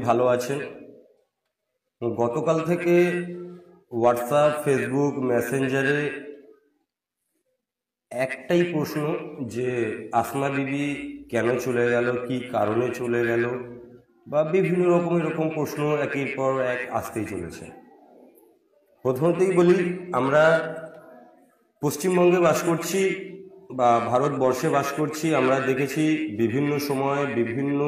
ভালো আছেন। গতকাল থেকে হোয়াটসঅ্যাপ, ফেসবুক, মেসেঞ্জারে একটাই প্রশ্ন যে আসমা বিবি কেন চলে গেল, কি কারণে চলে গেল, বা বিভিন্ন রকম এরকম প্রশ্ন একের পর এক আসতেই চলেছে। প্রথমতেই বলি, আমরা পশ্চিমবঙ্গে বাস করছি বা ভারতবর্ষে বাস করছি। আমরা দেখেছি বিভিন্ন সময় বিভিন্ন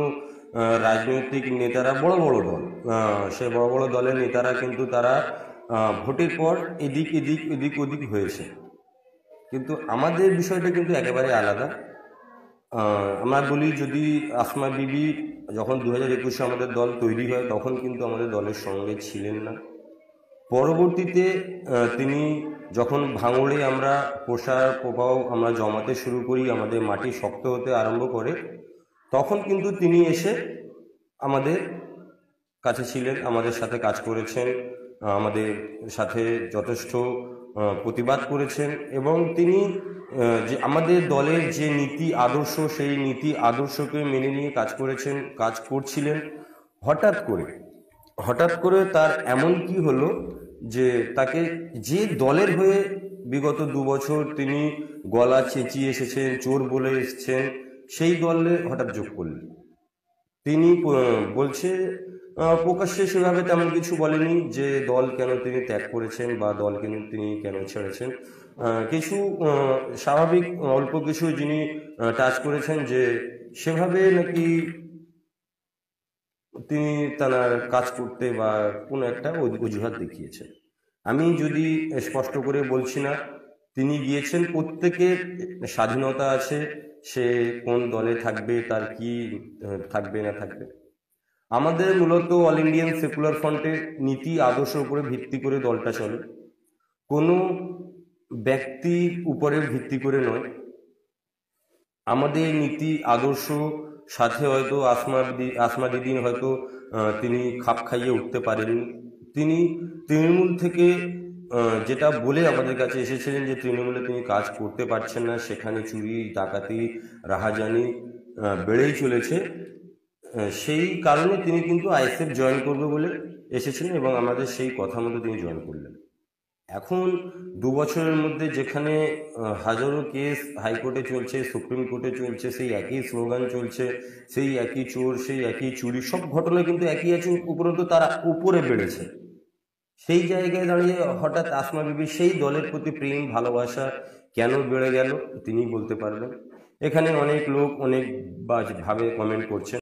রাজনৈতিক নেতারা, বড় বড় দল, সে বড় বড় দলের নেতারা কিন্তু তারা ভোটের পর এদিক এদিক এদিক ওদিক হয়েছে, কিন্তু আমাদের বিষয়টা কিন্তু একেবারে আলাদা। আমরা বলি, যদি আসমা বিবি যখন 2021-এ আমাদের দল তৈরি হয় তখন কিন্তু আমাদের দলের সঙ্গে ছিলেন না। পরবর্তীতে তিনি যখন ভাঙড়ে আমরা প্রসার প্রবাহ আমরা জমাতে শুরু করি, আমাদের মাটি শক্ত হতে আরম্ভ করে, তখন কিন্তু তিনি এসে আমাদের কাছে ছিলেন, আমাদের সাথে কাজ করেছেন, আমাদের সাথে যথেষ্ট প্রতিবাদ করেছেন, এবং তিনি যে আমাদের দলের যে নীতি আদর্শ, সেই নীতি আদর্শকে মেনে নিয়ে কাজ করেছেন, কাজ করছিলেন। হঠাৎ করে তার এমন কি হলো যে তাকে যে দলের হয়ে বিগত 2 বছর তিনি গলা চেঁচিয়ে এসেছেন, চোর বলে এসেছেন, সেই দলে হঠাৎ যোগ করলেন। তিনি বলছে, প্রকাশ্যে সেভাবে তেমন কিছু বলেনি যে দল কেন তিনি ত্যাগ করেছেন বা দল তিনি কেন ছেড়েছেন। কিছু স্বাভাবিক অল্প কিছু যিনি টাচ করেছেন, যে সেভাবে নাকি তিনি তার কাজ করতে বা কোনো একটা অজুহাত দেখিয়েছেন। আমি যদি স্পষ্ট করে বলছি না, তিনি গিয়েছেন, প্রত্যেকের স্বাধীনতা আছে, সে কোন দলে থাকবে, তার কি থাকবে না থাকবে। আমাদের মূলত অল ইন্ডিয়ান সেকুলার ফ্রন্টের নীতি আদর্শ উপরে ভিত্তি করে দলটা চলে, কোনো ব্যক্তির উপরে ভিত্তি করে নয়। আমাদের নীতি আদর্শ সাথে হয়তো আসমা দিদির হয়তো তিনি খাপ খাইয়ে উঠতে পারেননি। তিনি তৃণমূল থেকে যেটা বলে আমাদের কাছে এসেছিলেন যে তৃণমূলে তিনি কাজ করতে পারছেন না, সেখানে চুরি, ডাকাতি, রাহাজানি বেড়েই চলেছে। সেই কারণে তিনি কিন্তু আইএসএফ জয়েন করবে বলে এসেছিলেন, এবং আমাদের সেই কথা মতো তিনি জয়েন করলেন। এখন 2 বছরের মধ্যে যেখানে হাজারো কেস হাইকোর্টে চলছে, সুপ্রিম কোর্টে চলছে, সেই একই স্লোগান চলছে, সেই একই চোর, সেই একই চুরি, সব ঘটনা কিন্তু একই আছে, উপরন্তু তারা উপরে বেড়েছে। সেই জায়গায় দাঁড়িয়ে হঠাৎ আসমা বিবির সেই দলের প্রতি প্রেম ভালোবাসা কেন বেড়ে গেল তিনি বলতে পারবেন। এখানে অনেক লোক অনেক ভাবে কমেন্ট করছেন।